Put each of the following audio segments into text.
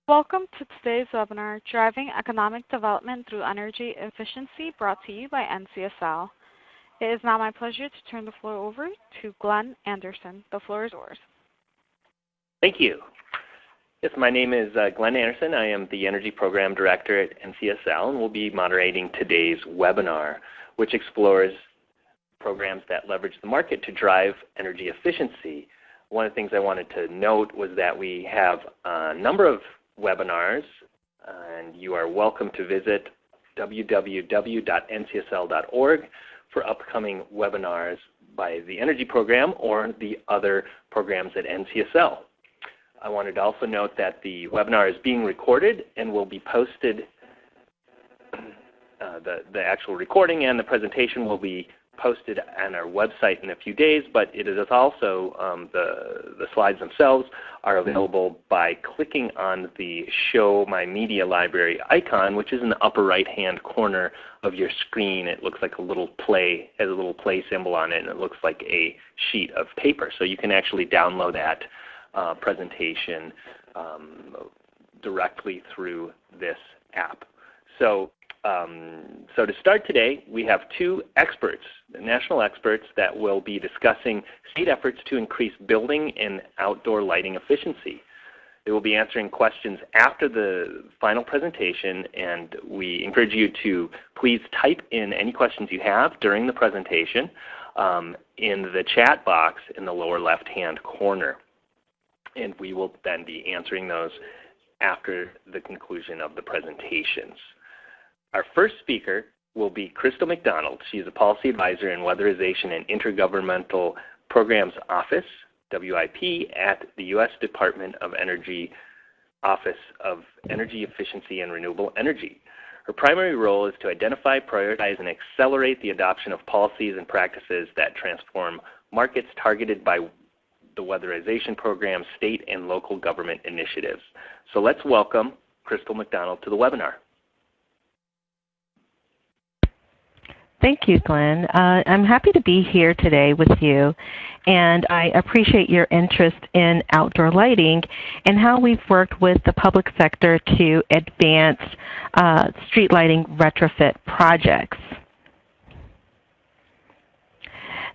Welcome to today's webinar, Driving Economic Development Through Energy Efficiency, brought to you by NCSL. It is now my pleasure to turn the floor over to Glenn Anderson. The floor is yours. Thank you. Yes, my name is Glenn Anderson. I am the Energy Program Director at NCSL, and will be moderating today's webinar, which explores programs that leverage the market to drive energy efficiency. One of the things I wanted to note was that we have a number of webinars, and you are welcome to visit www.ncsl.org for upcoming webinars by the Energy Program or the other programs at NCSL. I wanted to also note that the webinar is being recorded and will be posted. The actual recording and the presentation will be posted on our website in a few days, but it is also, the slides themselves are available by clicking on the Show My Media Library icon, which is in the upper right-hand corner of your screen. It looks like a little play, has a little play symbol on it, and it looks like a sheet of paper. So you can actually download that presentation directly through this app. So to start today, we have two experts, national experts, that will be discussing state efforts to increase building and outdoor lighting efficiency. They will be answering questions after the final presentation, and we encourage you to please type in any questions you have during the presentation in the chat box in the lower left-hand corner. And we will then be answering those after the conclusion of the presentations. Our first speaker will be Crystal McDonald. She is a Policy Advisor in Weatherization and Intergovernmental Programs Office, WIP, at the U.S. Department of Energy Office of Energy Efficiency and Renewable Energy. Her primary role is to identify, prioritize, and accelerate the adoption of policies and practices that transform markets targeted by the Weatherization Program, state and local government initiatives. So let's welcome Crystal McDonald to the webinar. Thank you, Glenn. I'm happy to be here today with you, and I appreciate your interest in outdoor lighting and how we've worked with the public sector to advance street lighting retrofit projects.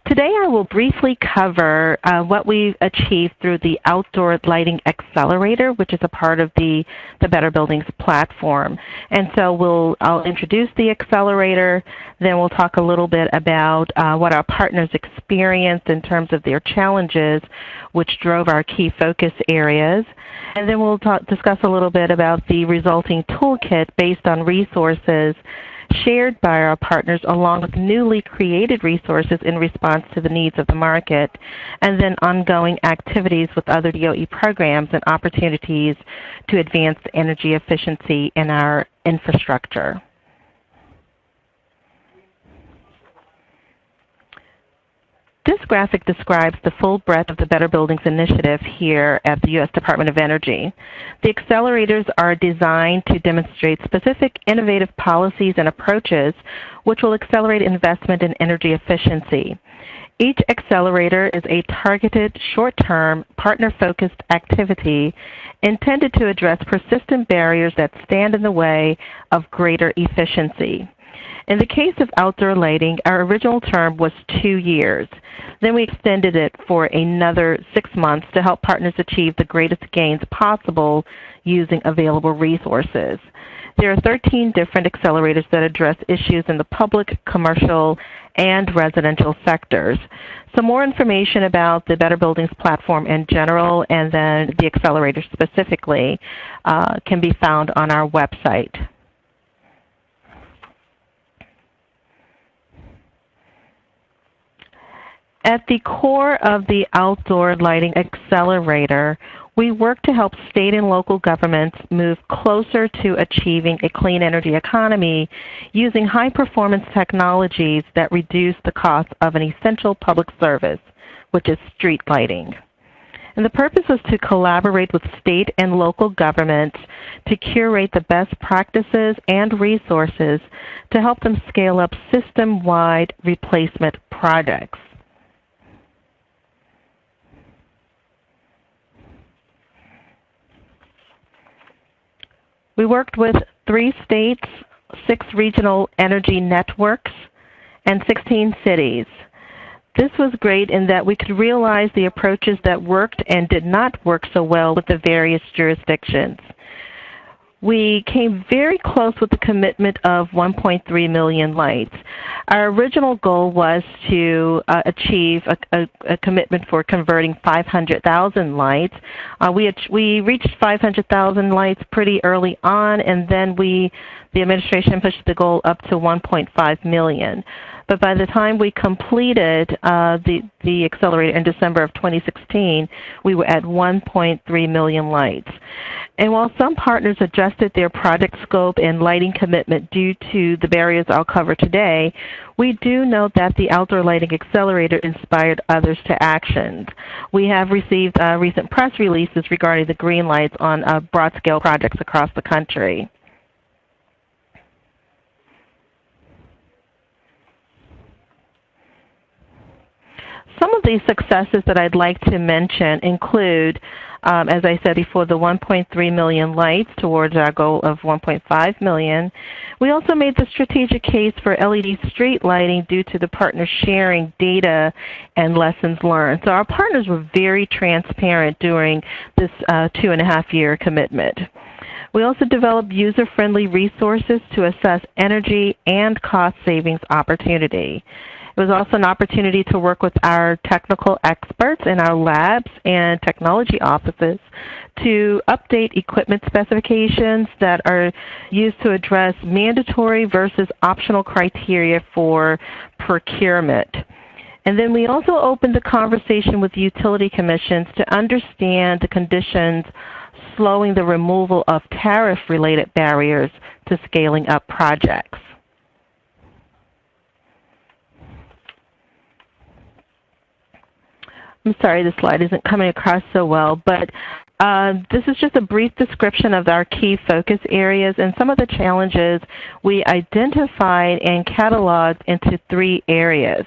Today I will briefly cover what we've achieved through the Outdoor Lighting Accelerator, which is a part of the Better Buildings platform. And so I'll introduce the accelerator, then we'll talk a little bit about what our partners experienced in terms of their challenges, which drove our key focus areas. And then we'll discuss a little bit about the resulting toolkit based on resources shared by our partners along with newly created resources in response to the needs of the market, and then ongoing activities with other DOE programs and opportunities to advance energy efficiency in our infrastructure. This graphic describes the full breadth of the Better Buildings initiative here at the U.S. Department of Energy. The accelerators are designed to demonstrate specific innovative policies and approaches which will accelerate investment in energy efficiency. Each accelerator is a targeted, short-term, partner-focused activity intended to address persistent barriers that stand in the way of greater efficiency. In the case of outdoor lighting, our original term was 2 years. Then we extended it for another 6 months to help partners achieve the greatest gains possible using available resources. There are 13 different accelerators that address issues in the public, commercial, and residential sectors. Some more information about the Better Buildings platform in general and then the accelerator specifically can be found on our website. At the core of the Outdoor Lighting Accelerator, we work to help state and local governments move closer to achieving a clean energy economy using high-performance technologies that reduce the cost of an essential public service, which is street lighting. And the purpose is to collaborate with state and local governments to curate the best practices and resources to help them scale up system-wide replacement projects. We worked with 3 states, 6 regional energy networks, and 16 cities. This was great in that we could realize the approaches that worked and did not work so well with the various jurisdictions. We came very close with the commitment of 1.3 million lights. Our original goal was to achieve a commitment for converting 500,000 lights. We reached 500,000 lights pretty early on, and then the administration pushed the goal up to 1.5 million. But by the time we completed the accelerator in December of 2016, we were at 1.3 million lights. And while some partners adjusted their project scope and lighting commitment due to the barriers I'll cover today, we do note that the Outdoor Lighting Accelerator inspired others to action. We have received recent press releases regarding the green lights on broad-scale projects across the country. Some of these successes that I'd like to mention include, as I said before, the 1.3 million lights towards our goal of 1.5 million. We also made the strategic case for LED street lighting due to the partners sharing data and lessons learned. So our partners were very transparent during this 2.5-year commitment. We also developed user-friendly resources to assess energy and cost savings opportunity. It was also an opportunity to work with our technical experts in our labs and technology offices to update equipment specifications that are used to address mandatory versus optional criteria for procurement. And then we also opened the conversation with utility commissions to understand the conditions slowing the removal of tariff-related barriers to scaling up projects. I'm sorry the slide isn't coming across so well, but this is just a brief description of our key focus areas and some of the challenges we identified and cataloged into 3 areas.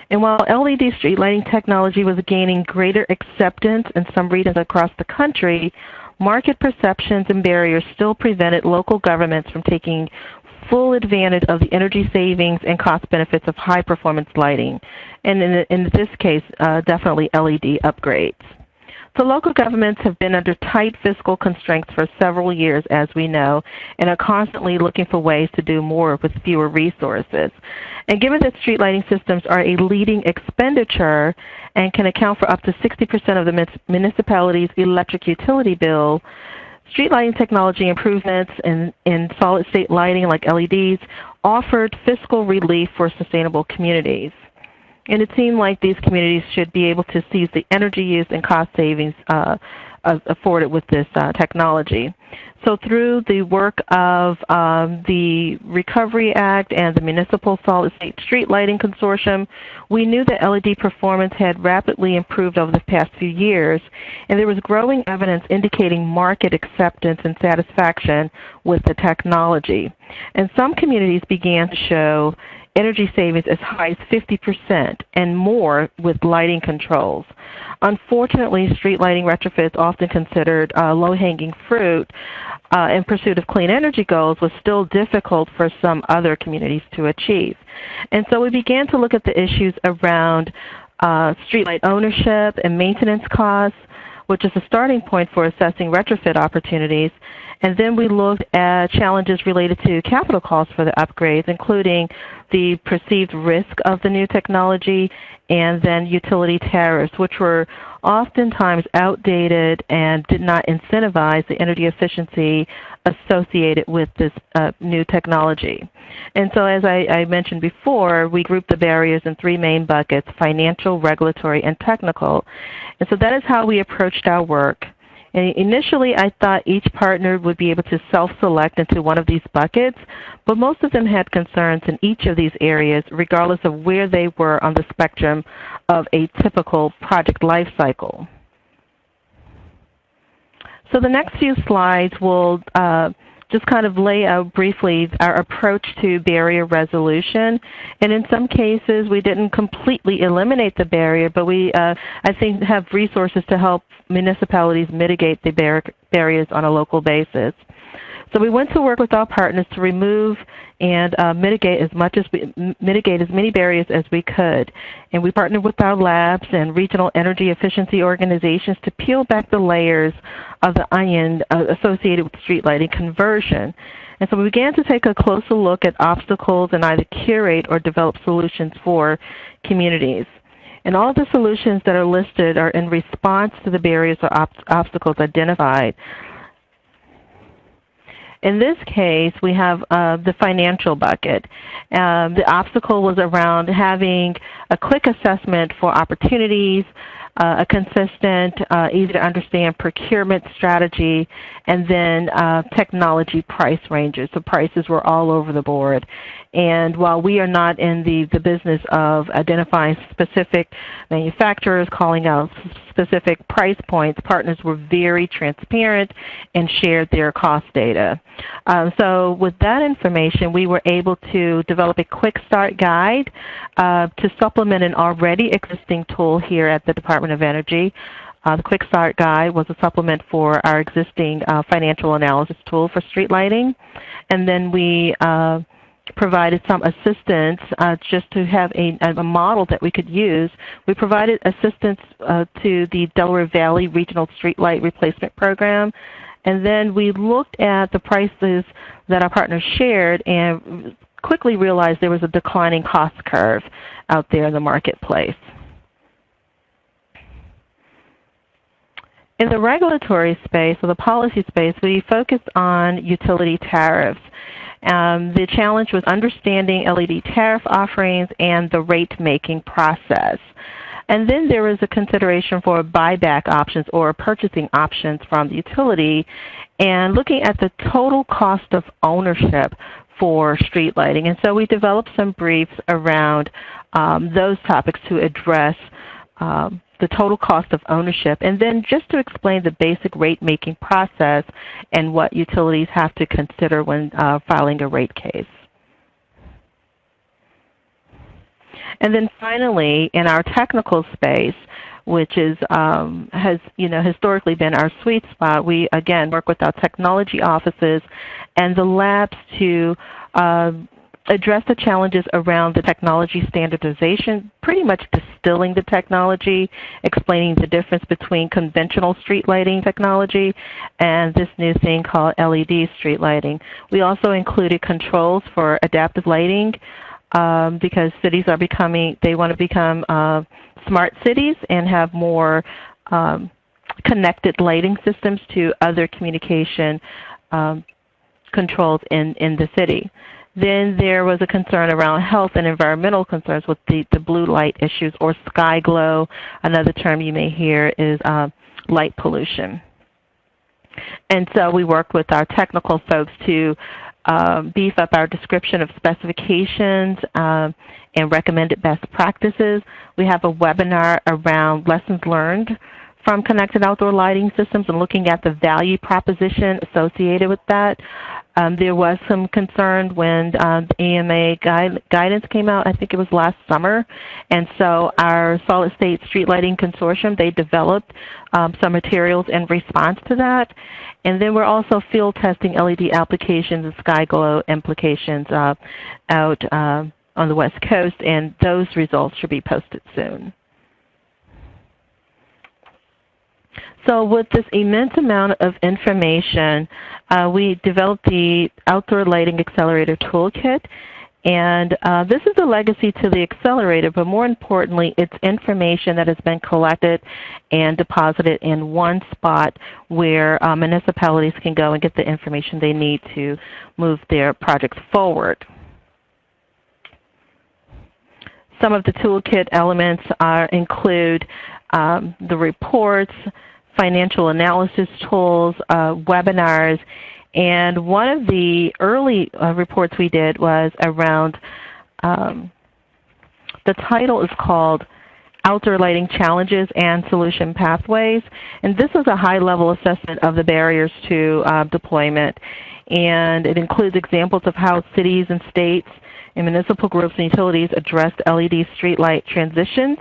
And while LED street lighting technology was gaining greater acceptance in some regions across the country, market perceptions and barriers still prevented local governments from taking full advantage of the energy savings and cost benefits of high-performance lighting, and in this case, definitely LED upgrades. So local governments have been under tight fiscal constraints for several years, as we know, and are constantly looking for ways to do more with fewer resources. And given that street lighting systems are a leading expenditure and can account for up to 60% of the municipality's electric utility bill, street lighting technology improvements in solid-state lighting like LEDs offered fiscal relief for sustainable communities. And it seemed like these communities should be able to seize the energy use and cost savings afforded with this technology. So through the work of the Recovery Act and the Municipal Solid State Street Lighting Consortium, we knew that LED performance had rapidly improved over the past few years, and there was growing evidence indicating market acceptance and satisfaction with the technology. And some communities began to show energy savings as high as 50% and more with lighting controls. Unfortunately, street lighting retrofits, often considered low-hanging fruit in pursuit of clean energy goals, was still difficult for some other communities to achieve. And so we began to look at the issues around streetlight ownership and maintenance costs, which is a starting point for assessing retrofit opportunities. And then we looked at challenges related to capital costs for the upgrades, including the perceived risk of the new technology, and then utility tariffs, which were oftentimes outdated and did not incentivize the energy efficiency associated with this new technology. And so as I mentioned before, we grouped the barriers in 3 main buckets: financial, regulatory, and technical. And so that is how we approached our work. And initially, I thought each partner would be able to self-select into one of these buckets, but most of them had concerns in each of these areas, regardless of where they were on the spectrum of a typical project life cycle. So the next few slides will just kind of lay out briefly our approach to barrier resolution. And in some cases, we didn't completely eliminate the barrier, but we, I think, have resources to help municipalities mitigate the barriers on a local basis. So we went to work with our partners to remove and mitigate as many barriers as we could. And we partnered with our labs and regional energy efficiency organizations to peel back the layers of the onion associated with street lighting conversion. And so we began to take a closer look at obstacles and either curate or develop solutions for communities. And all the solutions that are listed are in response to the barriers or obstacles identified. In this case, we have the financial bucket. The obstacle was around having a quick assessment for opportunities, a consistent, easy to understand procurement strategy, and then technology price ranges. So prices were all over the board. And while we are not in the business of identifying specific manufacturers, calling out specific price points, partners were very transparent and shared their cost data. So with that information, we were able to develop a quick start guide to supplement an already existing tool here at the Department of Energy. The Quick Start Guide was a supplement for our existing financial analysis tool for street lighting. And then we provided some assistance just to have a model that we could use. We provided assistance to the Delaware Valley Regional Streetlight Replacement Program. And then we looked at the prices that our partners shared and quickly realized there was a declining cost curve out there in the marketplace. In the regulatory space, or the policy space, we focused on utility tariffs. The challenge was understanding LED tariff offerings and the rate-making process. And then there was a consideration for buyback options or purchasing options from the utility, and looking at the total cost of ownership for street lighting. And so we developed some briefs around those topics to address the total cost of ownership, and then just to explain the basic rate-making process and what utilities have to consider when filing a rate case. And then finally, in our technical space, which has historically been our sweet spot, we again work with our technology offices and the labs to address the challenges around the technology standardization, pretty much distilling the technology, explaining the difference between conventional street lighting technology and this new thing called LED street lighting. We also included controls for adaptive lighting because cities are they want to become smart cities and have more connected lighting systems to other communication controls in the city. Then there was a concern around health and environmental concerns with the blue light issues, or sky glow. Another term you may hear is light pollution. And so we worked with our technical folks to beef up our description of specifications and recommended best practices. We have a webinar around lessons learned from connected outdoor lighting systems and looking at the value proposition associated with that. There was some concern when the AMA guidance came out, I think it was last summer, and so our Solid State Street Lighting Consortium, they developed some materials in response to that. And then we're also field testing LED applications and sky glow implications out on the West Coast, and those results should be posted soon. So with this immense amount of information, we developed the Outdoor Lighting Accelerator Toolkit. And this is a legacy to the accelerator, but more importantly, it's information that has been collected and deposited in one spot where municipalities can go and get the information they need to move their projects forward. Some of the toolkit elements include the reports, financial analysis tools, webinars, and one of the early reports we did was around, the title is called Outdoor Lighting Challenges and Solution Pathways, and this is a high-level assessment of the barriers to deployment, and it includes examples of how cities and states and municipal groups and utilities addressed LED streetlight transitions.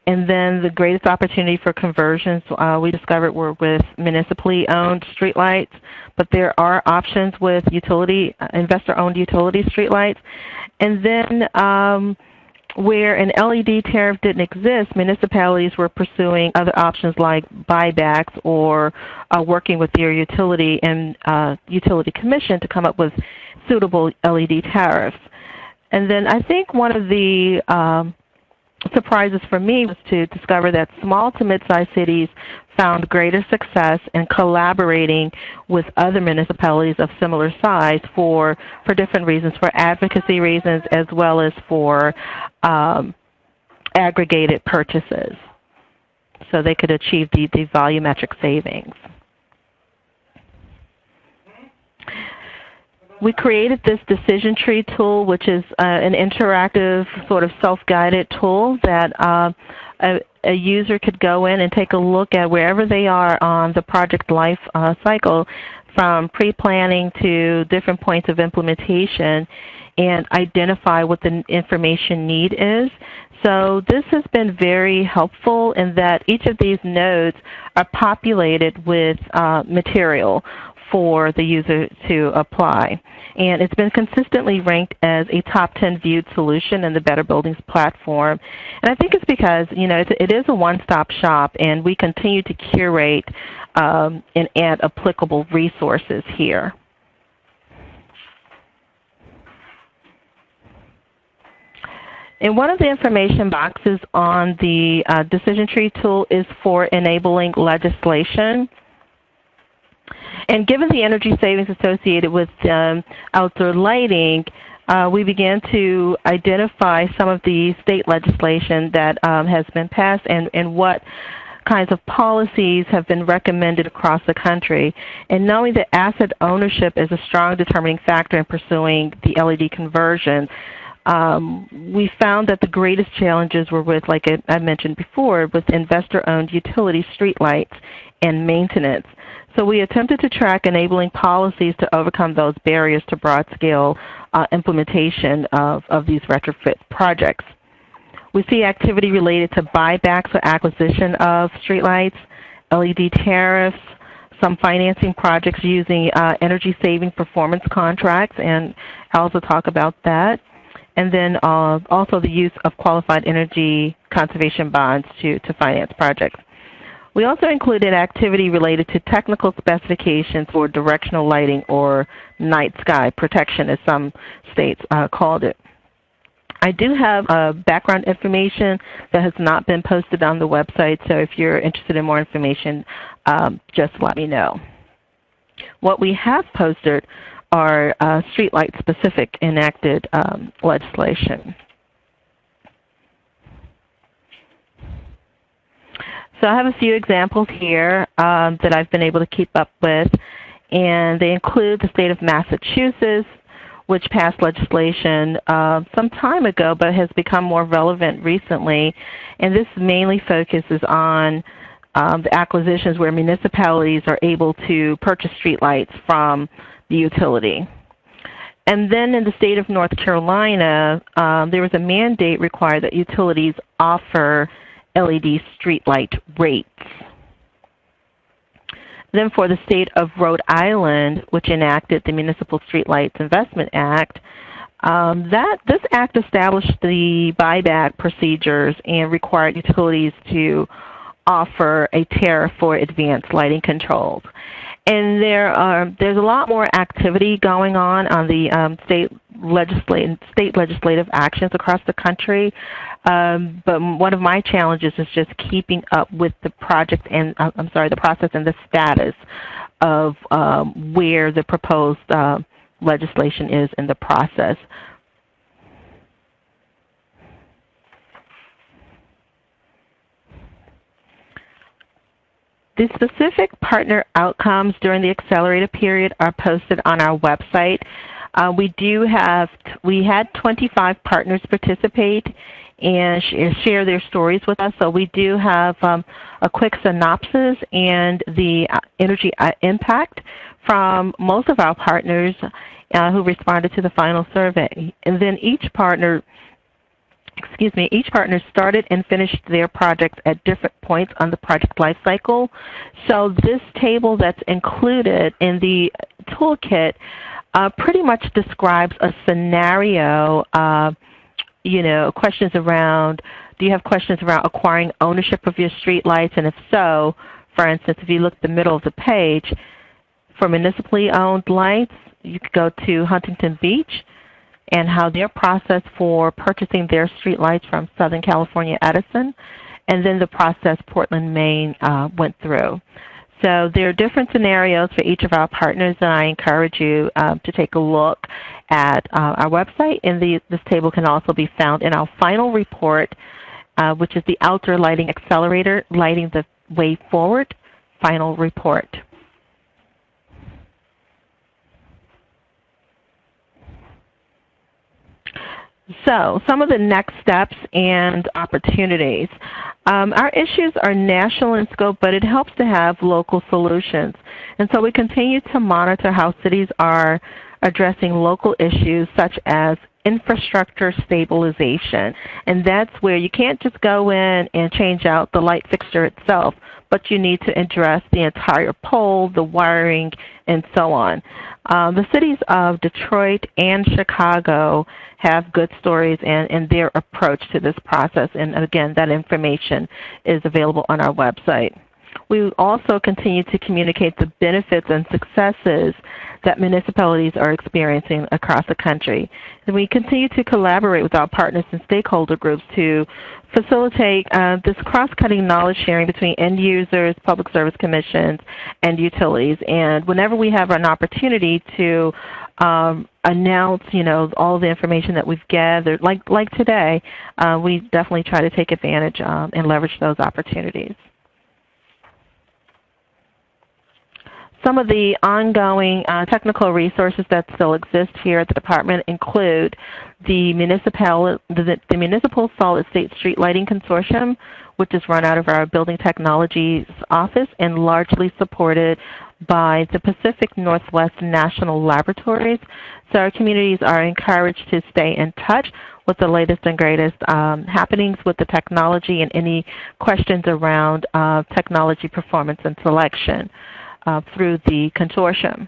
And then the greatest opportunity for conversions we discovered were with municipally owned streetlights, but there are options with investor-owned utility streetlights. And then where an LED tariff didn't exist, municipalities were pursuing other options like buybacks or working with their utility and utility commission to come up with suitable LED tariffs. And then I think one of the surprises for me was to discover that small to mid-sized cities found greater success in collaborating with other municipalities of similar size for different reasons, for advocacy reasons as well as for aggregated purchases. So they could achieve the volumetric savings. We created this decision tree tool, which is an interactive sort of self-guided tool that a user could go in and take a look at wherever they are on the project life cycle, from pre-planning to different points of implementation, and identify what the information need is. So this has been very helpful in that each of these nodes are populated with material for the user to apply. And it's been consistently ranked as a top 10 viewed solution in the Better Buildings platform. And I think it's because it is a one-stop shop, and we continue to curate and add applicable resources here. And one of the information boxes on the decision tree tool is for enabling legislation. And given the energy savings associated with outdoor lighting, we began to identify some of the state legislation that has been passed and what kinds of policies have been recommended across the country. And knowing that asset ownership is a strong determining factor in pursuing the LED conversion, we found that the greatest challenges were with, like I mentioned before, with investor-owned utility streetlights and maintenance. So we attempted to track enabling policies to overcome those barriers to broad-scale implementation of these retrofit projects. We see activity related to buybacks or acquisition of streetlights, LED tariffs, some financing projects using energy-saving performance contracts, and I'll also talk about that. And then also the use of qualified energy conservation bonds to finance projects. We also included activity related to technical specifications for directional lighting, or night sky protection, as some states called it. I do have background information that has not been posted on the website, so if you're interested in more information, just let me know. What we have posted are streetlight-specific enacted legislation. So I have a few examples here that I've been able to keep up with, and they include the state of Massachusetts, which passed legislation some time ago but has become more relevant recently. And this mainly focuses on the acquisitions where municipalities are able to purchase streetlights from the utility. And then in the state of North Carolina, there was a mandate required that utilities offer LED streetlight rates. Then for the state of Rhode Island, which enacted the Municipal Streetlights Investment Act, this act established the buyback procedures and required utilities to offer a tariff for advanced lighting controls. And there's a lot more activity going on the state legislative actions across the country. But one of my challenges is just keeping up with the project and the process and the status of where the proposed legislation is in the process. The specific partner outcomes during the accelerated period are posted on our website. We had 25 partners participate and share their stories with us. So we do have a quick synopsis and the energy impact from most of our partners who responded to the final survey. And then each partner each partner started and finished their projects at different points on the project lifecycle. So this table that's included in the toolkit pretty much describes a scenario. Questions around, do you have questions around acquiring ownership of your street lights? And if so, for instance, if you look at the middle of the page, for municipally owned lights, you could go to Huntington Beach and how their process for purchasing their street lights from Southern California Edison, and then the process Portland, Maine went through. So there are different scenarios for each of our partners, and I encourage you to take a look at our website. And this table can also be found in our final report, which is the Outdoor Lighting Accelerator, Lighting the Way Forward final report. So some of the next steps and opportunities. Our issues are national in scope, but it helps to have local solutions. And so we continue to monitor how cities are addressing local issues such as infrastructure stabilization. And that's where you can't just go in and change out the light fixture itself, but you need to address the entire pole, the wiring, and so on. The cities of Detroit and Chicago have good stories in their approach to this process. And again, that information is available on our website. We also continue to communicate the benefits and successes that municipalities are experiencing across the country. And we continue to collaborate with our partners and stakeholder groups to facilitate this cross-cutting knowledge sharing between end users, public service commissions, and utilities. And whenever we have an opportunity to announce, all the information that we've gathered, like today, we definitely try to take advantage and leverage those opportunities. Some of the ongoing technical resources that still exist here at the Department include the Municipal Solid State Street Lighting Consortium, which is run out of our Building Technologies office and largely supported by the Pacific Northwest National Laboratories. So our communities are encouraged to stay in touch with the latest and greatest happenings with the technology and any questions around technology performance and selection through the consortium.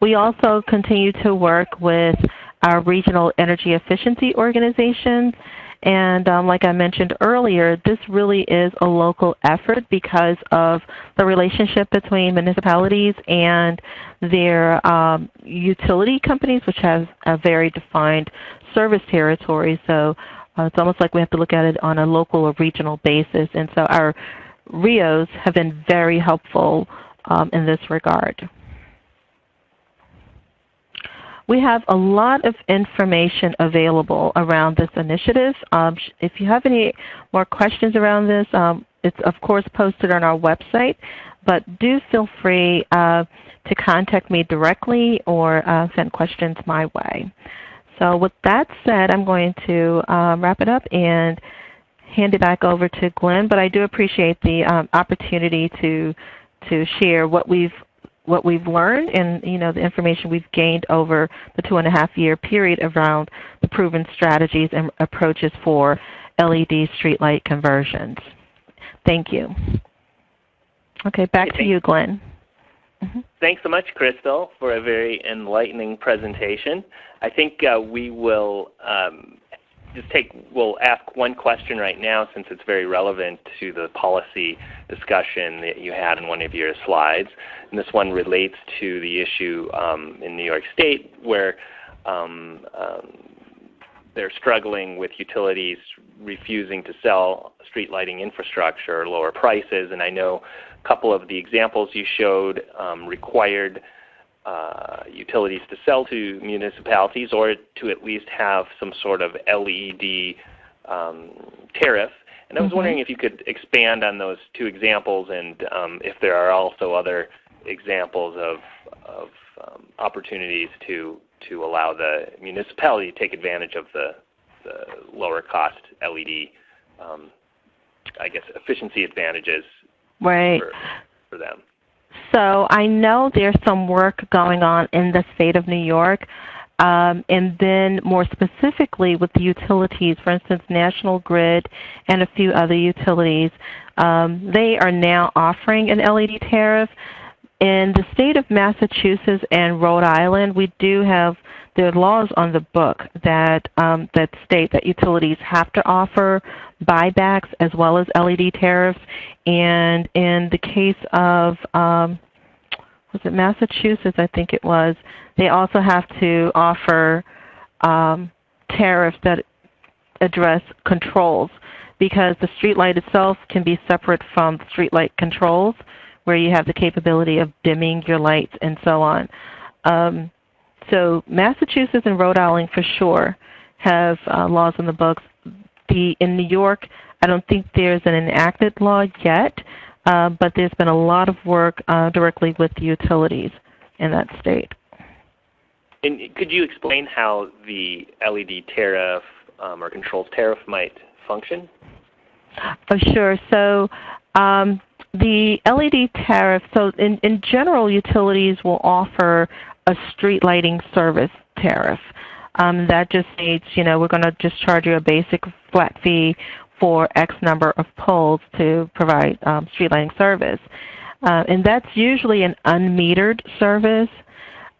We also continue to work with our regional energy efficiency organizations. And like I mentioned earlier, this really is a local effort because of the relationship between municipalities and their utility companies, which have a very defined service territory. So it's almost like we have to look at it on a local or regional basis. And so our RIOs have been very helpful in this regard. We have a lot of information available around this initiative. If you have any more questions around this, it's of course posted on our website, but do feel free to contact me directly or send questions my way. So with that said, I'm going to wrap it up and hand it back over to Glenn, but I do appreciate the opportunity to share what we've learned and the information we've gained over the 2.5-year period around the proven strategies and approaches for LED streetlight conversions. Thank you. Okay, back to you, Glenn. Thanks so much, Crystal, for a very enlightening presentation. I think we will we'll ask one question right now since it's very relevant to the policy discussion that you had in one of your slides. And this one relates to the issue in New York State where they're struggling with utilities refusing to sell street lighting infrastructure or lower prices. And I know a couple of the examples you showed required utilities to sell to municipalities or to at least have some sort of LED tariff. And I was wondering if you could expand on those two examples and if there are also other examples of opportunities to allow the municipality to take advantage of the lower cost LED, I guess, efficiency advantages for them. So I know there's some work going on in the state of New York. And then more specifically with the utilities, for instance, National Grid and a few other utilities, they are now offering an LED tariff. In the state of Massachusetts and Rhode Island, we do have there are laws on the book that that state that utilities have to offer buybacks as well as LED tariffs. And in the case of was it Massachusetts? I think it was. They also have to offer tariffs that address controls, because the streetlight itself can be separate from the streetlight controls, where you have the capability of dimming your lights and so on. So Massachusetts and Rhode Island for sure have laws on the books. In New York, I don't think there's an enacted law yet, but there's been a lot of work directly with the utilities in that state. And could you explain how the LED tariff or controls tariff might function? Oh, sure. So the LED tariff, so in general, utilities will offer a street lighting service tariff. That just states, we're going to just charge you a basic flat fee for X number of poles to provide street lighting service. And that's usually an unmetered service.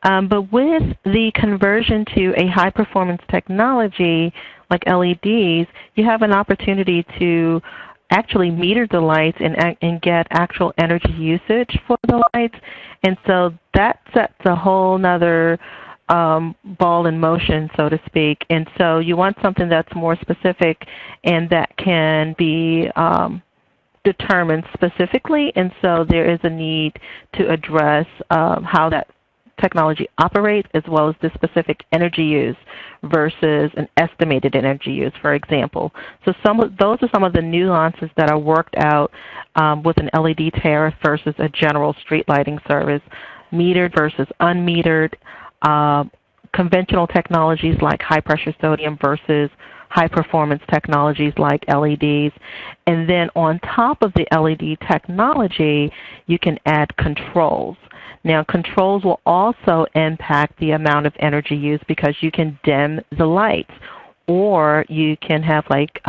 But with the conversion to a high-performance technology like LEDs, you have an opportunity to actually meter the lights and get actual energy usage for the lights. And so that sets a whole nother ball in motion, so to speak. And so you want something that's more specific and that can be determined specifically. And so there is a need to address how that technology operates, as well as the specific energy use versus an estimated energy use, for example. So those are some of the nuances that are worked out with an LED tariff versus a general street lighting service, metered versus unmetered, conventional technologies like high-pressure sodium versus high-performance technologies like LEDs. And then on top of the LED technology, you can add controls. Now, controls will also impact the amount of energy used, because you can dim the lights, or you can have like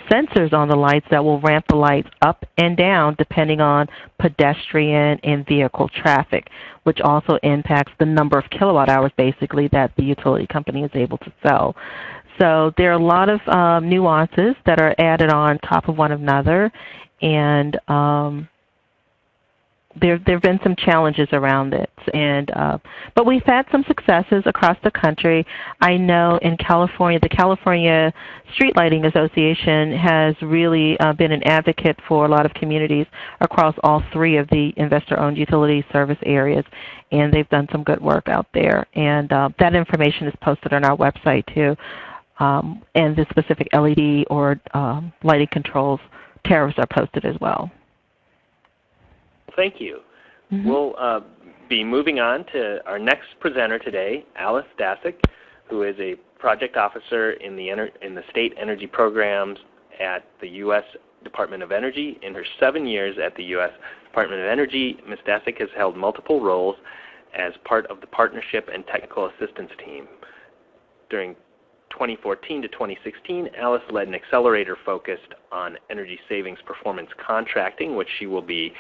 sensors on the lights that will ramp the lights up and down depending on pedestrian and vehicle traffic, which also impacts the number of kilowatt hours basically that the utility company is able to sell. So there are a lot of nuances that are added on top of one another, and there have been some challenges around it, but we've had some successes across the country. I know in California, the California Street Lighting Association has really been an advocate for a lot of communities across all three of the investor-owned utility service areas, and they've done some good work out there. And that information is posted on our website too, and the specific LED or lighting controls tariffs are posted as well. Thank you. Mm-hmm. We'll be moving on to our next presenter today, Alice Dasick, who is a project officer in the state energy programs at the U.S. Department of Energy. In her 7 years at the U.S. Department of Energy, Ms. Dasick has held multiple roles as part of the partnership and technical assistance team. During 2014 to 2016, Alice led an accelerator focused on energy savings performance contracting, which she will be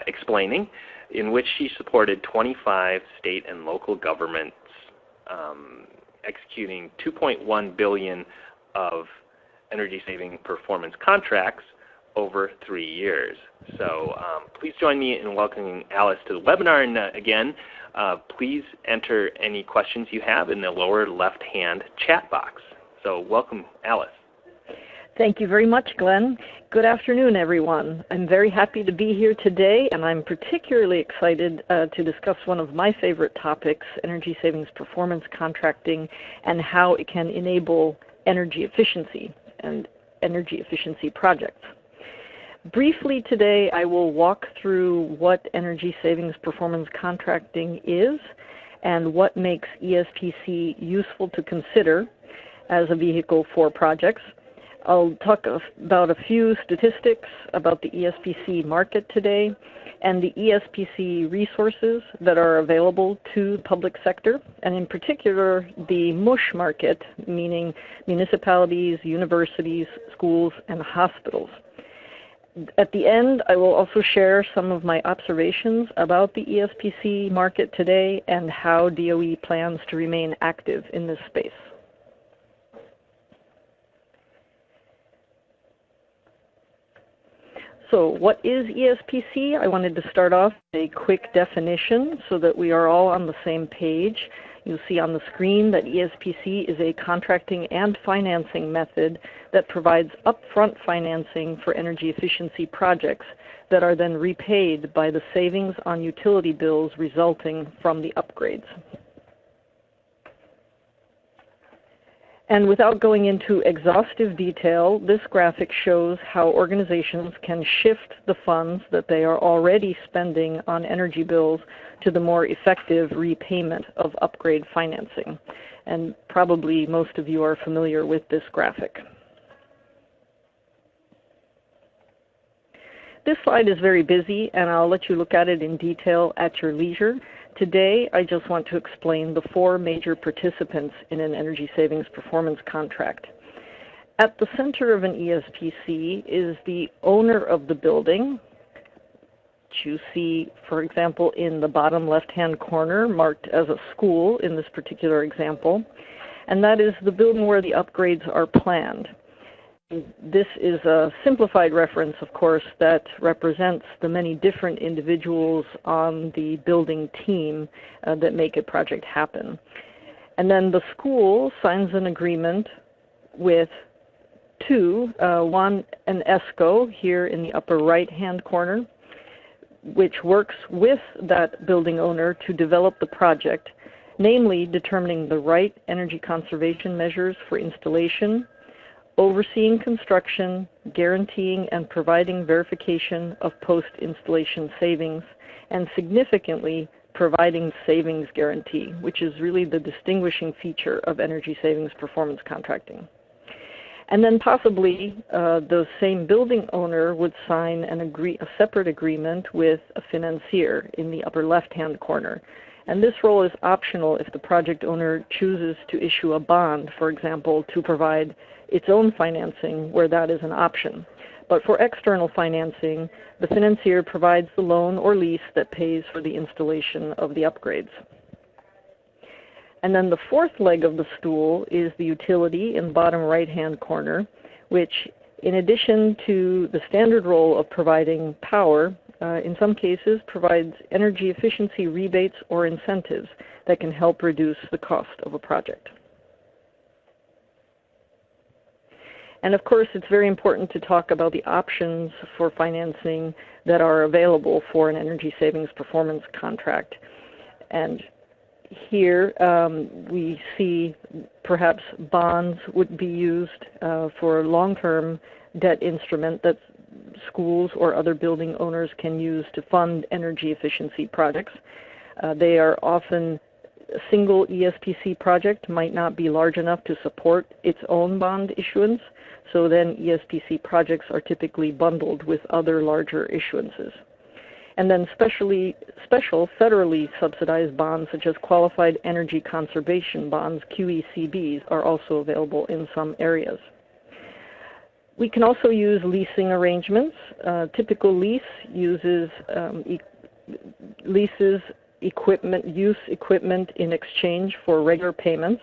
explaining, in which she supported 25 state and local governments executing $2.1 billion of energy saving performance contracts over 3 years. So please join me in welcoming Alice to the webinar. And again, please enter any questions you have in the lower left-hand chat box. So welcome, Alice. Thank you very much, Glenn. Good afternoon, everyone. I'm very happy to be here today, and I'm particularly excited to discuss one of my favorite topics, energy savings performance contracting, and how it can enable energy efficiency and energy efficiency projects. Briefly today, I will walk through what energy savings performance contracting is and what makes ESPC useful to consider as a vehicle for projects. I'll talk about a few statistics about the ESPC market today, and the ESPC resources that are available to the public sector, and in particular the MUSH market, meaning municipalities, universities, schools, and hospitals. At the end, I will also share some of my observations about the ESPC market today and how DOE plans to remain active in this space. So what is ESPC? I wanted to start off with a quick definition so that we are all on the same page. You'll see on the screen that ESPC is a contracting and financing method that provides upfront financing for energy efficiency projects that are then repaid by the savings on utility bills resulting from the upgrades. And without going into exhaustive detail, this graphic shows how organizations can shift the funds that they are already spending on energy bills to the more effective repayment of upgrade financing. And probably most of you are familiar with this graphic. This slide is very busy, and I'll let you look at it in detail at your leisure. Today, I just want to explain the 4 major participants in an energy savings performance contract. At the center of an ESPC is the owner of the building, which you see, for example, in the bottom left-hand corner, marked as a school in this particular example, and that is the building where the upgrades are planned. This is a simplified reference, of course, that represents the many different individuals on the building team that make a project happen. And then the school signs an agreement with 2, one an ESCO here in the upper right-hand corner, which works with that building owner to develop the project, namely determining the right energy conservation measures for installation, overseeing construction, guaranteeing and providing verification of post-installation savings, and significantly providing savings guarantee, which is really the distinguishing feature of energy savings performance contracting. And then possibly the same building owner would sign a separate agreement with a financier in the upper left-hand corner. And this role is optional if the project owner chooses to issue a bond, for example, to provide its own financing where that is an option. But for external financing, the financier provides the loan or lease that pays for the installation of the upgrades. And then the 4th leg of the stool is the utility in the bottom right-hand corner, which in addition to the standard role of providing power, in some cases provides energy efficiency rebates or incentives that can help reduce the cost of a project. And of course, it's very important to talk about the options for financing that are available for an energy savings performance contract. And here we see perhaps bonds would be used for a long-term debt instrument that schools or other building owners can use to fund energy efficiency projects. They are often a single ESPC project might not be large enough to support its own bond issuance, so then ESPC projects are typically bundled with other larger issuances. And then special federally subsidized bonds such as qualified energy conservation bonds, QECBs, are also available in some areas. We can also use leasing arrangements. Typical lease uses leases equipment in exchange for regular payments.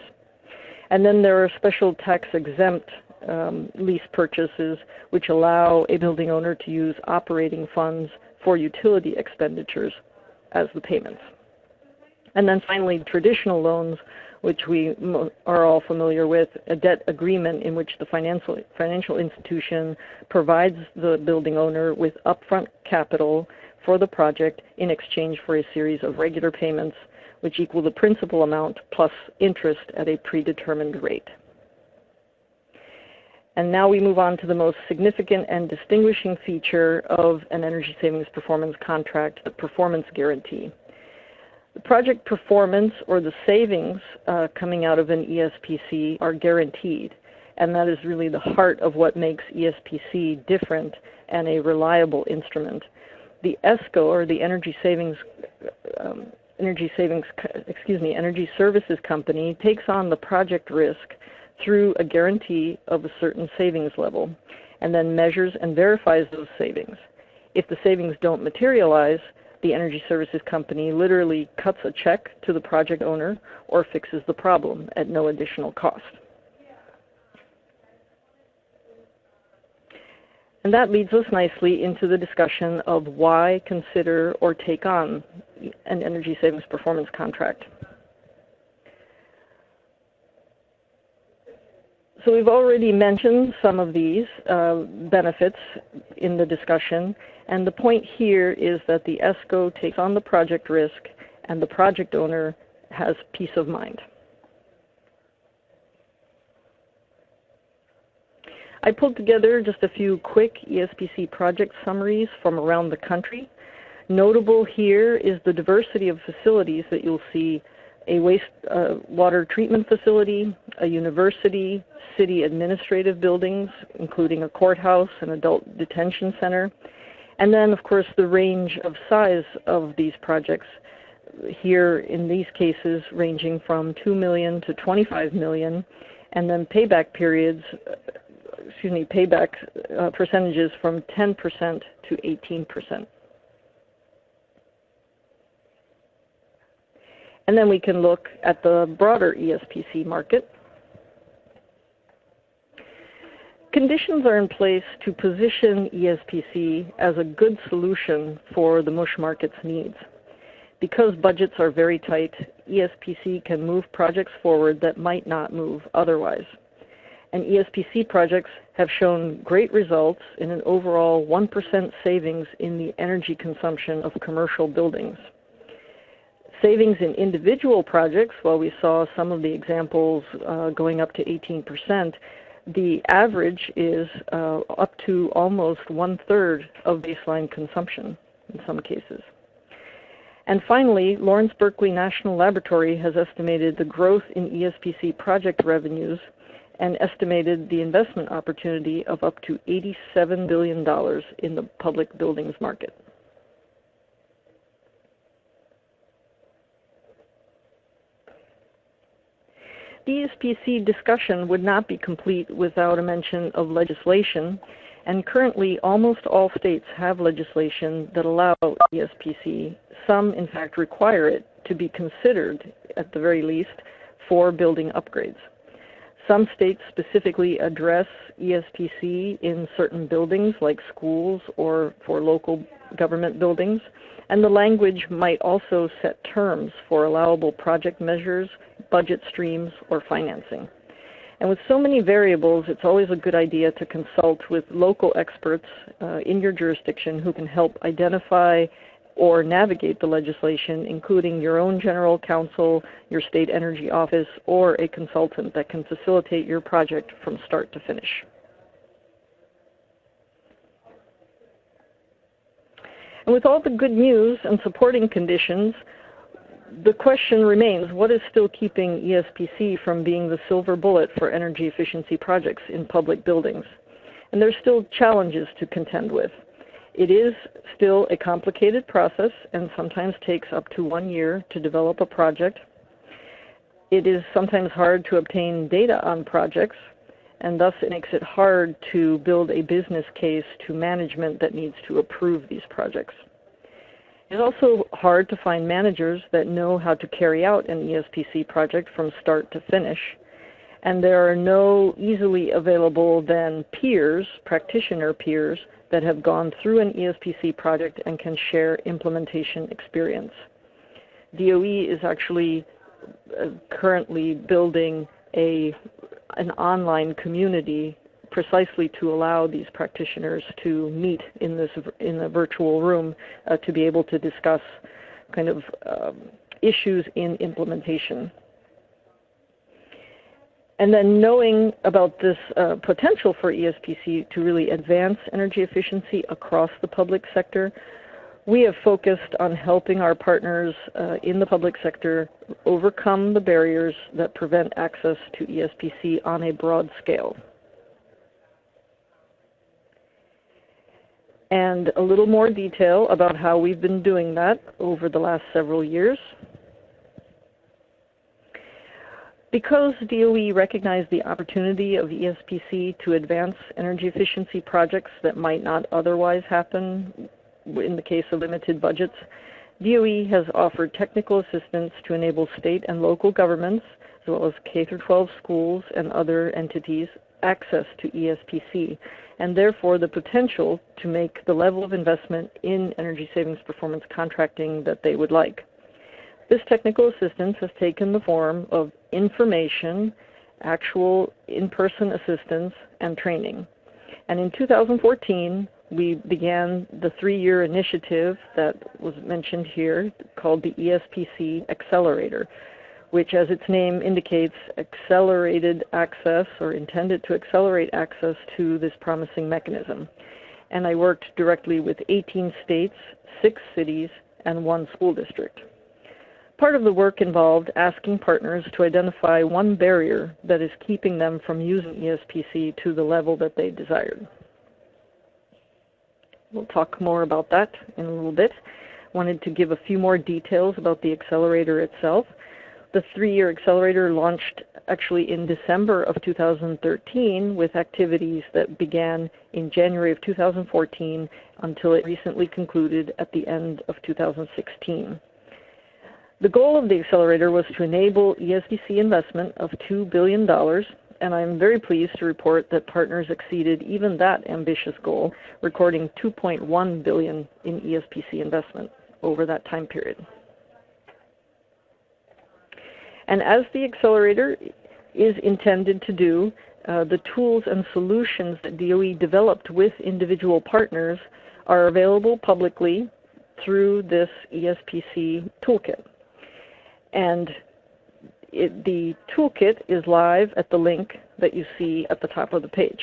And then there are special tax-exempt lease purchases which allow a building owner to use operating funds for utility expenditures as the payments. And then finally, traditional loans, which we are all familiar with, a debt agreement in which the financial institution provides the building owner with upfront capital for the project in exchange for a series of regular payments which equal the principal amount plus interest at a predetermined rate. And now we move on to the most significant and distinguishing feature of an energy savings performance contract, the performance guarantee. The project performance or the savings coming out of an ESPC are guaranteed, and that is really the heart of what makes ESPC different and a reliable instrument. the ESCO, or the Energy Services Company, takes on the project risk through a guarantee of a certain savings level, and then measures and verifies those savings. If the savings don't materialize, the Energy Services Company literally cuts a check to the project owner or fixes the problem at no additional cost. And that leads us nicely into the discussion of why consider or take on an energy savings performance contract. So we've already mentioned some of these benefits in the discussion, and the point here is that the ESCO takes on the project risk and the project owner has peace of mind. I pulled together just a few quick ESPC project summaries from around the country. Notable here is the diversity of facilities that you'll see: a wastewater treatment facility, a university, city administrative buildings, including a courthouse, an adult detention center, and then, of course, the range of size of these projects. Here, in these cases, ranging from $2 million to $25 million, and then payback percentages from 10% to 18%. And then we can look at the broader ESPC market. Conditions are in place to position ESPC as a good solution for the MUSH market's needs. Because budgets are very tight, ESPC can move projects forward that might not move otherwise. And ESPC projects have shown great results in an overall 1% savings in the energy consumption of commercial buildings. Savings in individual projects, while we saw some of the examples going up to 18%, the average is up to almost 1/3 of baseline consumption in some cases. And finally, Lawrence Berkeley National Laboratory has estimated the growth in ESPC project revenues and estimated the investment opportunity of up to $87 billion in the public buildings market. The ESPC discussion would not be complete without a mention of legislation, and currently almost all states have legislation that allow ESPC. Some, in fact, require it to be considered, at the very least, for building upgrades. Some states specifically address ESPC in certain buildings like schools or for local government buildings, and the language might also set terms for allowable project measures, budget streams, or financing. And with so many variables, it's always a good idea to consult with local experts in your jurisdiction who can help identify or navigate the legislation, including your own general counsel, your state energy office, or a consultant that can facilitate your project from start to finish. And with all the good news and supporting conditions, the question remains, what is still keeping ESPC from being the silver bullet for energy efficiency projects in public buildings? And there's still challenges to contend with. It is still a complicated process and sometimes takes up to 1 year to develop a project. It is sometimes hard to obtain data on projects, and thus it makes it hard to build a business case to management that needs to approve these projects. It's also hard to find managers that know how to carry out an ESPC project from start to finish. And there are no easily available then peers, practitioner peers, that have gone through an ESPC project and can share implementation experience. DOE is actually currently building an online community precisely to allow these practitioners to meet in a virtual room to be able to discuss kind of issues in implementation. And then knowing about this potential for ESPC to really advance energy efficiency across the public sector, we have focused on helping our partners in the public sector overcome the barriers that prevent access to ESPC on a broad scale. And a little more detail about how we've been doing that over the last several years. Because DOE recognized the opportunity of ESPC to advance energy efficiency projects that might not otherwise happen in the case of limited budgets, DOE has offered technical assistance to enable state and local governments, as well as K-12 schools and other entities, access to ESPC, and therefore the potential to make the level of investment in energy savings performance contracting that they would like. This technical assistance has taken the form of information, actual in-person assistance, and training. And in 2014, we began the 3-year initiative that was mentioned here called the ESPC Accelerator, which, as its name indicates, accelerated access or intended to accelerate access to this promising mechanism. And I worked directly with 18 states, 6 cities, and 1 school district. Part of the work involved asking partners to identify one barrier that is keeping them from using ESPC to the level that they desired. We'll talk more about that in a little bit. Wanted to give a few more details about the accelerator itself. The 3-year accelerator launched actually in December of 2013 with activities that began in January of 2014 until it recently concluded at the end of 2016. The goal of the accelerator was to enable ESPC investment of $2 billion, and I'm very pleased to report that partners exceeded even that ambitious goal, recording $2.1 billion in ESPC investment over that time period. And as the accelerator is intended to do, the tools and solutions that DOE developed with individual partners are available publicly through this ESPC toolkit. And the toolkit is live at the link that you see at the top of the page.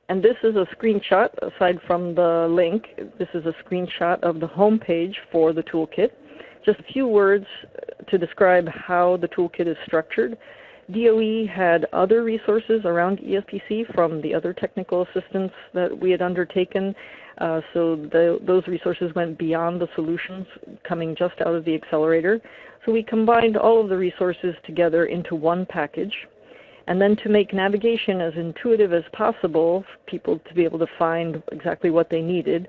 And this is a screenshot, aside from the link, this is a screenshot of the home page for the toolkit. Just a few words to describe how the toolkit is structured. DOE had other resources around ESPC from the other technical assistance that we had undertaken. Those resources went beyond the solutions coming just out of the accelerator. So we combined all of the resources together into one package. And then to make navigation as intuitive as possible for people to be able to find exactly what they needed,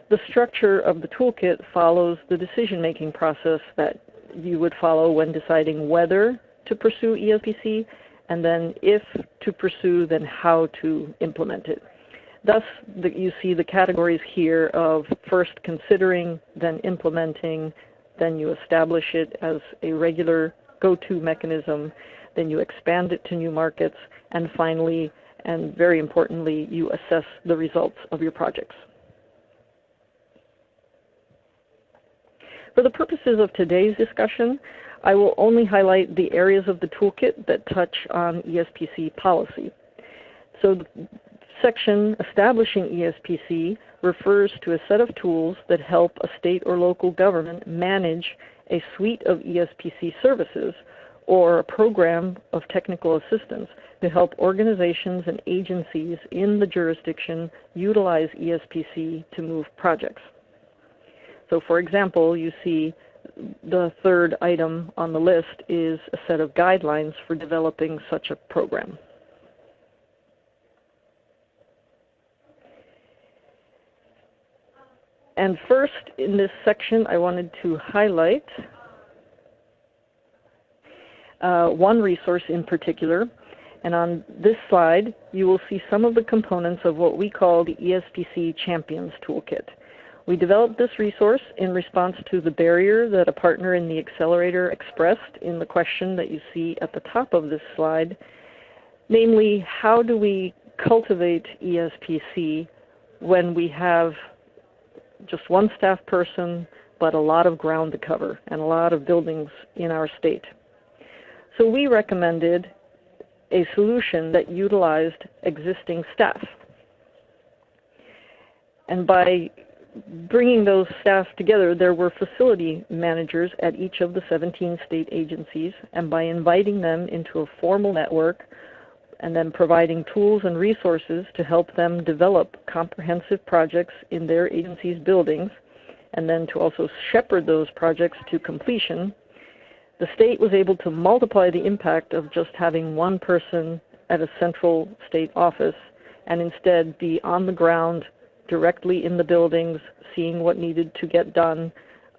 the structure of the toolkit follows the decision-making process that you would follow when deciding whether to pursue ESPC, and then if to pursue, then how to implement it. Thus, you see the categories here of first considering, then implementing, then you establish it as a regular go-to mechanism, then you expand it to new markets, and finally, and very importantly, you assess the results of your projects. For the purposes of today's discussion, I will only highlight the areas of the toolkit that touch on ESPC policy. So the section establishing ESPC refers to a set of tools that help a state or local government manage a suite of ESPC services or a program of technical assistance to help organizations and agencies in the jurisdiction utilize ESPC to move projects. So for example, you see the third item on the list is a set of guidelines for developing such a program. And first in this section, I wanted to highlight one resource in particular. And on this slide, you will see some of the components of what we call the ESPC Champions Toolkit. We developed this resource in response to the barrier that a partner in the accelerator expressed in the question that you see at the top of this slide, namely, how do we cultivate ESPC when we have just one staff person, but a lot of ground to cover and a lot of buildings in our state? So we recommended a solution that utilized existing staff. And by bringing those staff together, there were facility managers at each of the 17 state agencies, and by inviting them into a formal network, and then providing tools and resources to help them develop comprehensive projects in their agency's buildings, and then to also shepherd those projects to completion, the state was able to multiply the impact of just having one person at a central state office and instead be on the ground directly in the buildings, seeing what needed to get done,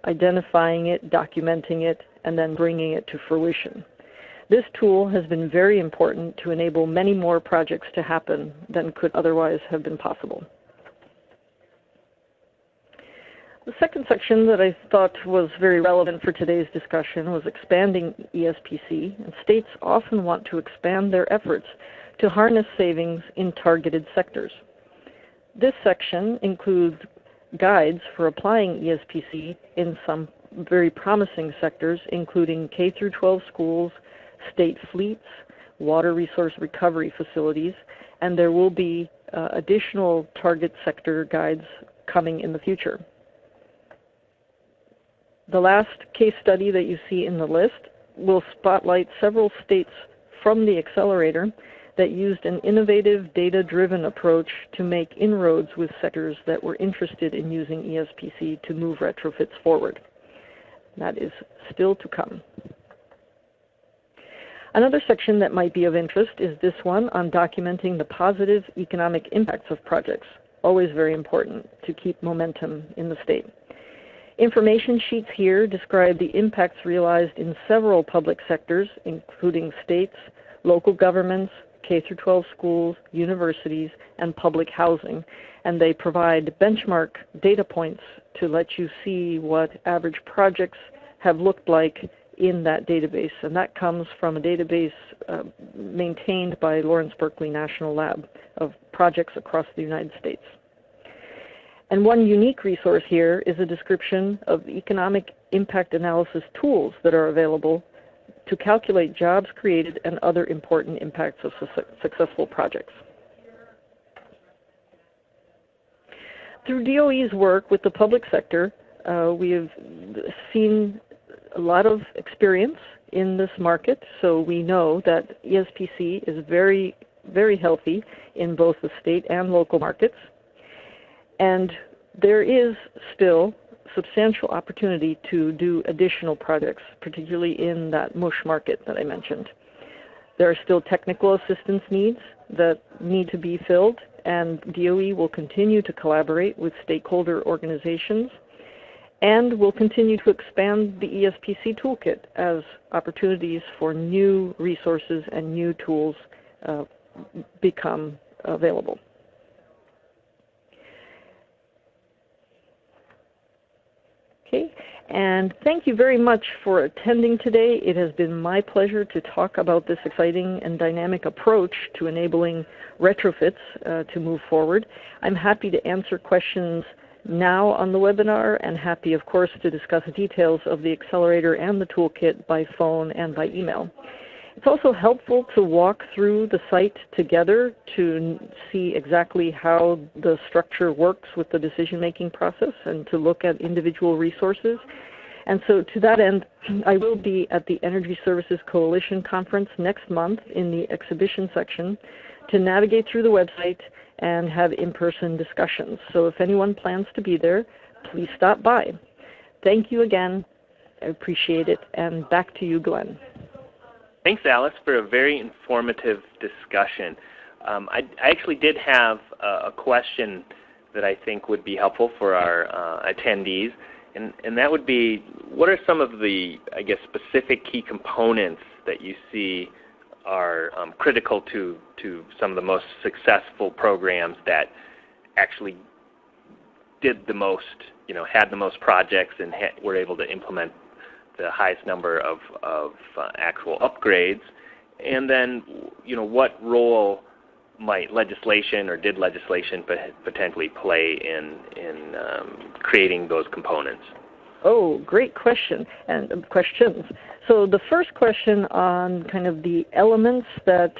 identifying it, documenting it, and then bringing it to fruition. This tool has been very important to enable many more projects to happen than could otherwise have been possible. The second section that I thought was very relevant for today's discussion was expanding ESPC, and states often want to expand their efforts to harness savings in targeted sectors. This section includes guides for applying ESPC in some very promising sectors, including K-12 schools, state fleets, water resource recovery facilities, and there will be additional target sector guides coming in the future. The last case study that you see in the list will spotlight several states from the accelerator that used an innovative data-driven approach to make inroads with sectors that were interested in using ESPC to move retrofits forward. That is still to come. Another section that might be of interest is this one on documenting the positive economic impacts of projects, always very important to keep momentum in the state. Information sheets here describe the impacts realized in several public sectors, including states, local governments, K-12 schools, universities, and public housing, and they provide benchmark data points to let you see what average projects have looked like in that database, and that comes from a database maintained by Lawrence Berkeley National Lab of projects across the United States. And one unique resource here is a description of economic impact analysis tools that are available to calculate jobs created and other important impacts of successful projects. Through DOE's work with the public sector, we have seen a lot of experience in this market, so we know that ESPC is very, very healthy in both the state and local markets. And there is still substantial opportunity to do additional projects, particularly in that MUSH market that I mentioned. There are still technical assistance needs that need to be filled, and DOE will continue to collaborate with stakeholder organizations, and will continue to expand the ESPC Toolkit as opportunities for new resources and new tools become available. Okay, and thank you very much for attending today. It has been my pleasure to talk about this exciting and dynamic approach to enabling retrofits to move forward. I'm happy to answer questions now on the webinar, and happy, of course, to discuss details of the accelerator and the toolkit by phone and by email. It's also helpful to walk through the site together to see exactly how the structure works with the decision-making process and to look at individual resources. And so to that end, I will be at the Energy Services Coalition Conference next month in the exhibition section to navigate through the website and have in-person discussions. So if anyone plans to be there, please stop by. Thank you again. I appreciate it. And back to you, Glenn. Thanks, Alice, for a very informative discussion. I actually did have a question that I think would be helpful for our attendees, and that would be, what are some of the, I guess, specific key components that you see are critical to some of the most successful programs that actually did the most, had the most projects and were able to implement the highest number of actual upgrades, and then what role might legislation or did legislation potentially play in creating those components? Oh, great question and questions. So the first question on kind of the elements that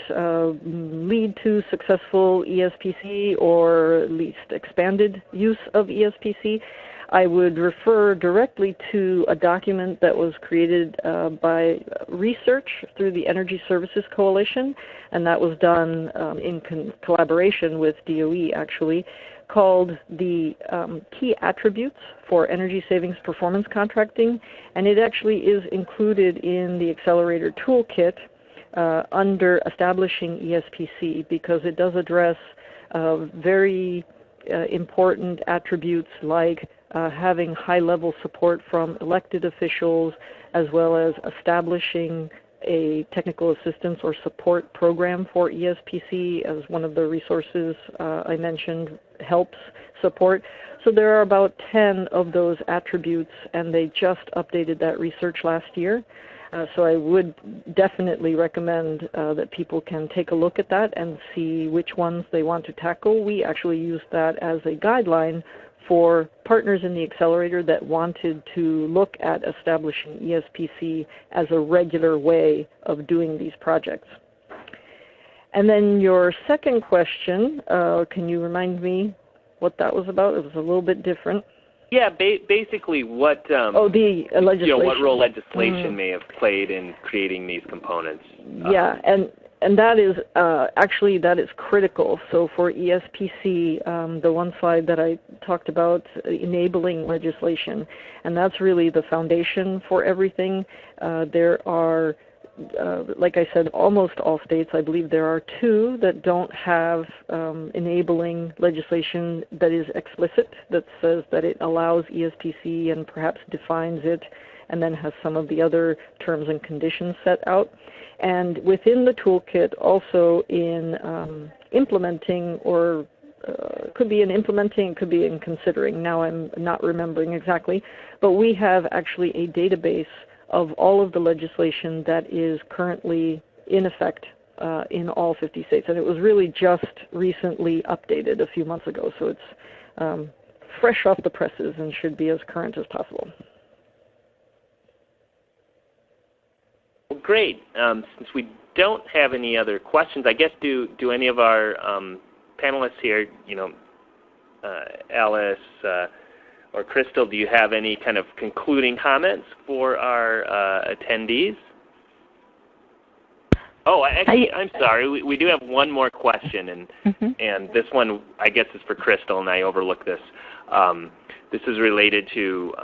lead to successful ESPC or at least expanded use of ESPC, I would refer directly to a document that was created by research through the Energy Services Coalition, and that was done in collaboration with DOE actually, called the Key Attributes for Energy Savings Performance Contracting, and it actually is included in the Accelerator Toolkit under Establishing ESPC, because it does address very important attributes like having high-level support from elected officials, as well as establishing a technical assistance or support program for ESPC, as one of the resources I mentioned helps support. So there are about 10 of those attributes, and they just updated that research last year. So I would definitely recommend that people can take a look at that and see which ones they want to tackle. We actually used that as a guideline for partners in the accelerator that wanted to look at establishing ESPC as a regular way of doing these projects. And then your second question, can you remind me what that was about? It was a little bit different. Yeah, basically what the legislation. What role legislation may have played in creating these components. Yeah, and that is actually that is critical. So for ESPC, the one slide that I talked about, enabling legislation, and that's really the foundation for everything. There are, like I said, almost all states. I believe there are 2 that don't have enabling legislation that is explicit, that says that it allows ESPC and perhaps defines it, and then has some of the other terms and conditions set out. And within the toolkit, also in implementing, or could be in implementing, could be in considering. Now I'm not remembering exactly, but we have actually a database of all of the legislation that is currently in effect in all 50 states. And it was really just recently updated a few months ago, so it's fresh off the presses and should be as current as possible. Well, great. Since we don't have any other questions, I guess do any of our panelists here, Alice, or Crystal, do you have any kind of concluding comments for our attendees? Oh, I'm sorry. We do have one more question, and this one, I guess, is for Crystal, and I overlooked this. This is related to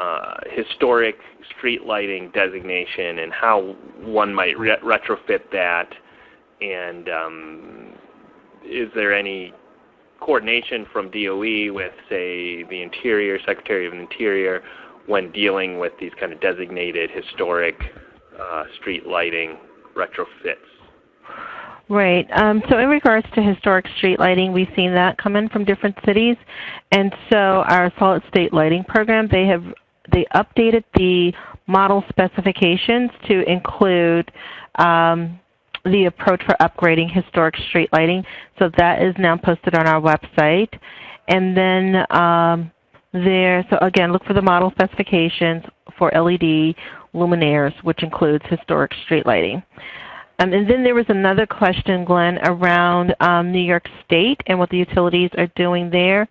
historic street lighting designation and how one might retrofit that, and is there any coordination from DOE with, say, the Interior, Secretary of Interior, when dealing with these kind of designated historic street lighting retrofits? Right. So in regards to historic street lighting, we've seen that come in from different cities, and so our solid state lighting program, they updated the model specifications to include the approach for upgrading historic street lighting. So that is now posted on our website. And then so again, look for the model specifications for LED luminaires, which includes historic street lighting. And then there was another question, Glenn, around New York State and what the utilities are doing there.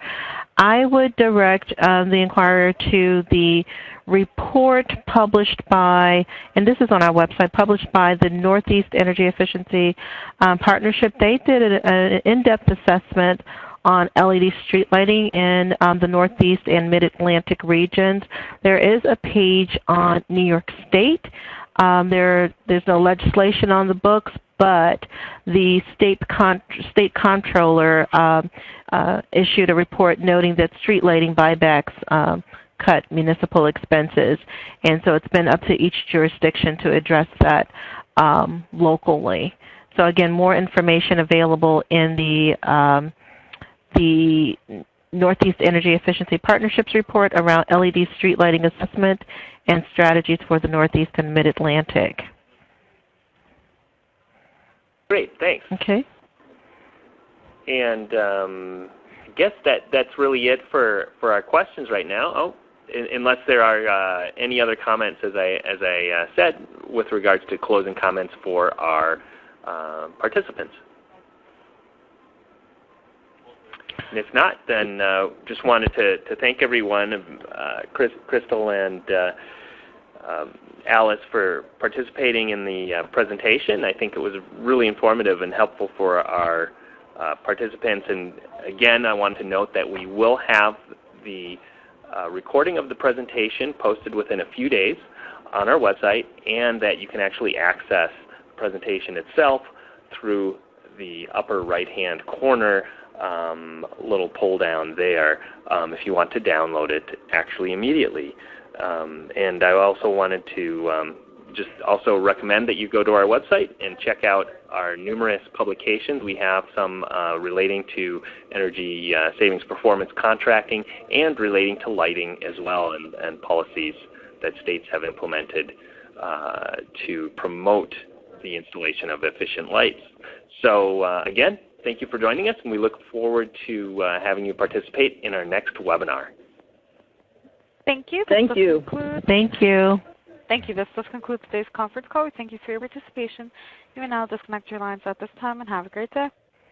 I would direct the inquirer to the report published by, and this is on our website, published by the Northeast Energy Efficiency Partnership. They did an in-depth assessment on LED street lighting in the Northeast and Mid-Atlantic regions. There is a page on New York State. There's no legislation on the books, but the state comptroller issued a report noting that street lighting buybacks cut municipal expenses, and so it's been up to each jurisdiction to address that locally. So again, more information available in the Northeast Energy Efficiency Partnerships report around LED street lighting assessment and strategies for the Northeast and Mid-Atlantic. Great, thanks. Okay. And I guess that's really it for our questions right now. Oh, unless there are any other comments, as I said, with regards to closing comments for our participants. And if not, then just wanted to thank everyone, Crystal and Alice, for participating in the presentation. I think it was really informative and helpful for our participants. And again, I want to note that we will have the recording of the presentation posted within a few days on our website, and that you can actually access the presentation itself through the upper right-hand corner little pull down there if you want to download it actually immediately. And I also wanted to just also recommend that you go to our website and check out our numerous publications. We have some relating to energy savings performance contracting and relating to lighting as well, and policies that states have implemented to promote the installation of efficient lights. So again, thank you for joining us, and we look forward to having you participate in our next webinar. Thank you. Thank you. Thank you. Thank you. This does conclude today's conference call. We thank you for your participation. You may now disconnect your lines at this time, and have a great day.